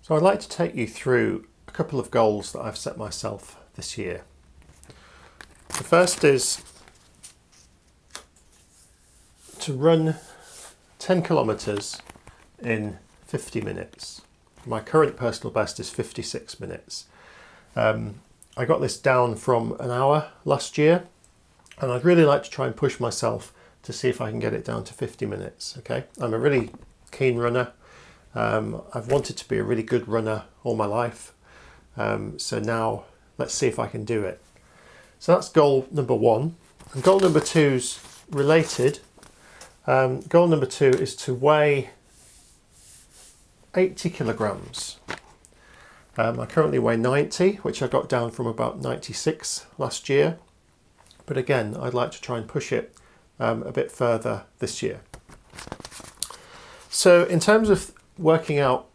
So I'd like to take you through a couple of goals that I've set myself this year. The first is to run 10 kilometres in 50 minutes. My current personal best is 56 minutes. I got this down from an hour last year, and I'd really like to try and push myself to see if I can get it down to 50 minutes. Okay, I'm a really keen runner. I've wanted to be a really good runner all my life. So now let's see if I can do it. So that's goal number one. And goal number two's related. Goal number two is to weigh 80 kilograms. I currently weigh 90, which I got down from about 96 last year. But again, I'd like to try and push it a bit further this year. So in terms of working out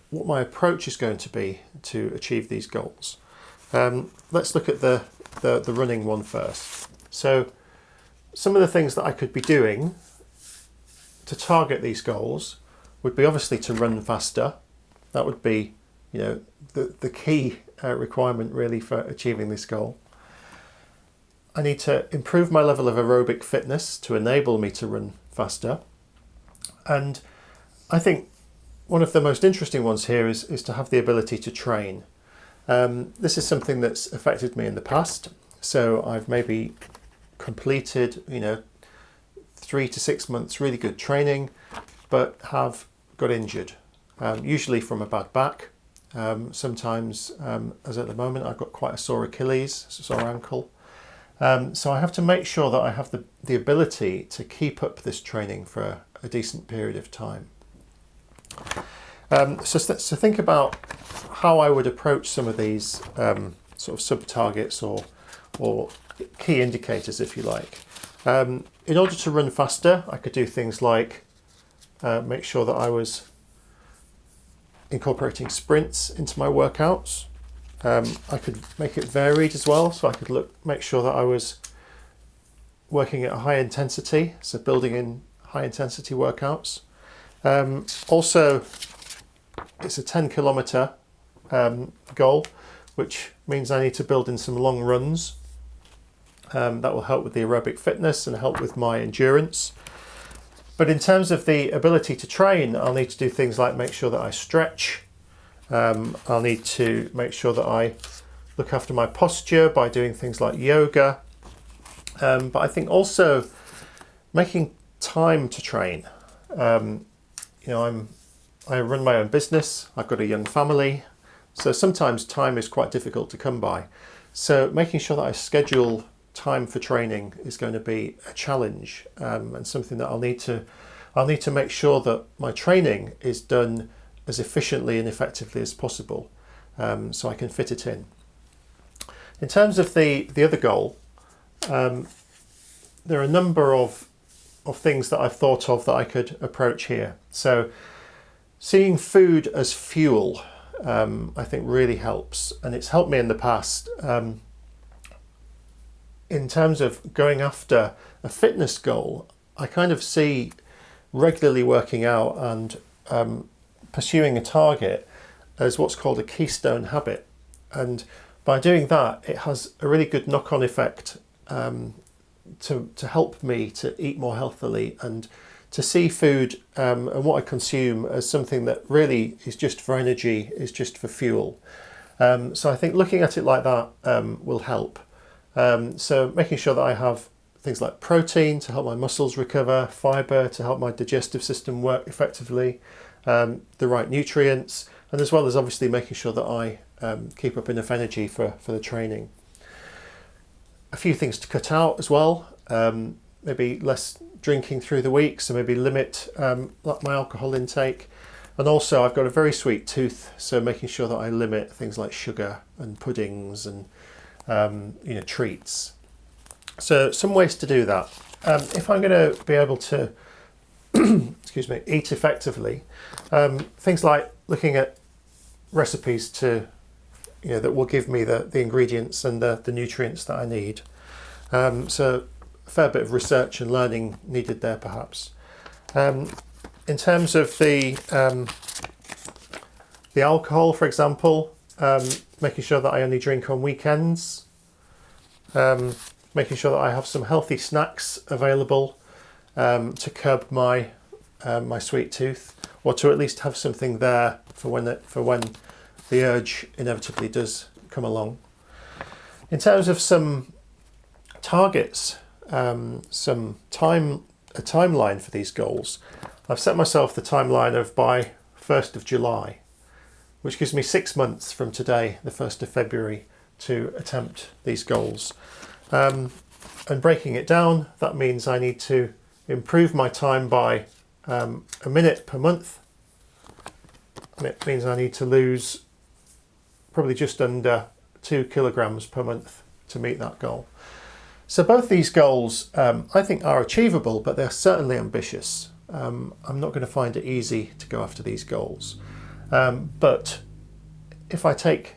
what my approach is going to be to achieve these goals, let's look at the running one first. So some of the things that I could be doing to target these goals would be obviously to run faster. That would be, the key requirement really for achieving this goal. I need to improve my level of aerobic fitness to enable me to run faster. And I think one of the most interesting ones here is to have the ability to train. This is something that's affected me in the past. So I've maybe completed, 3 to 6 months really good training, but have got injured, usually from a bad back. Sometimes, as at the moment, I've got quite a sore Achilles, sore ankle. So I have to make sure that I have the ability to keep up this training for a decent period of time. So think about how I would approach some of these sort of sub-targets or key indicators, if you like. In order to run faster, I could do things like make sure that I was incorporating sprints into my workouts. I could make it varied as well, so I could make sure that I was working at a high intensity, so building in high intensity workouts. Also, it's a 10 kilometre goal, which means I need to build in some long runs. That will help with the aerobic fitness and help with my endurance. But in terms of the ability to train, I'll need to do things like make sure that I stretch. I'll need to make sure that I look after my posture by doing things like yoga. But I think also making time to train. I run my own business. I've got a young family. So sometimes time is quite difficult to come by. So making sure that I schedule time for training is going to be a challenge, and something that I'll need to make sure that my training is done as efficiently and effectively as possible, so I can fit it in. In terms of the other goal, there are a number of things that I've thought of that I could approach here. So seeing food as fuel, I think really helps, and it's helped me in the past. In terms of going after a fitness goal, I kind of see regularly working out and pursuing a target as what's called a keystone habit. And by doing that, it has a really good knock-on effect to help me to eat more healthily and to see food and what I consume as something that really is just for energy, is just for fuel. So I think looking at it like that will help. So making sure that I have things like protein to help my muscles recover, fibre to help my digestive system work effectively, the right nutrients, and as well as obviously making sure that I keep up enough energy for the training. A few things to cut out as well, maybe less drinking through the week, so maybe limit my alcohol intake. And also I've got a very sweet tooth, so making sure that I limit things like sugar and puddings and treats. So some ways to do that. If I'm going to be able to eat effectively, things like looking at recipes to that will give me the ingredients and the nutrients that I need. So a fair bit of research and learning needed there perhaps. In terms of the The alcohol, for example, making sure that I only drink on weekends, making sure that I have some healthy snacks available to curb my my sweet tooth, or to at least have something there for when the urge inevitably does come along. In terms of some targets, a timeline for these goals, I've set myself the timeline of by 1st of July, which gives me 6 months from today, the 1st of February, to attempt these goals. And breaking it down, that means I need to improve my time by a minute per month. And it means I need to lose probably just under 2 kilograms per month to meet that goal. So both these goals I think are achievable, but they're certainly ambitious. I'm not going to find it easy to go after these goals. But if I take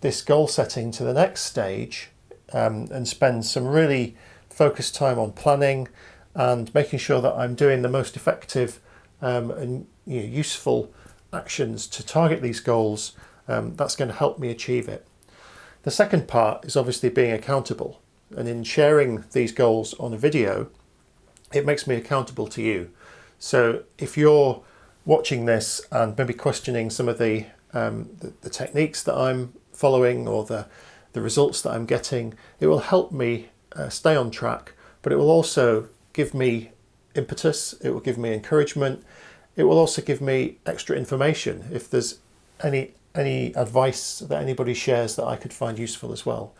this goal setting to the next stage and spend some really focused time on planning and making sure that I'm doing the most effective and useful actions to target these goals, that's going to help me achieve it. The second part is obviously being accountable, and in sharing these goals on a video, it makes me accountable to you. So if you're watching this and maybe questioning some of the techniques that I'm following or the results that I'm getting, it will help me stay on track, but it will also give me impetus, it will give me encouragement, it will also give me extra information if there's any advice that anybody shares that I could find useful as well.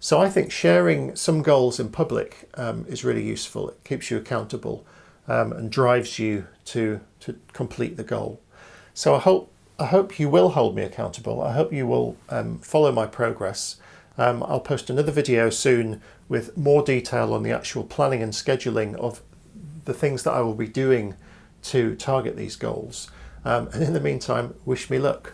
So I think sharing some goals in public is really useful. It keeps you accountable and drives you to complete the goal. So I hope you will hold me accountable. I hope you will follow my progress. I'll post another video soon with more detail on the actual planning and scheduling of the things that I will be doing to target these goals. And in the meantime, wish me luck.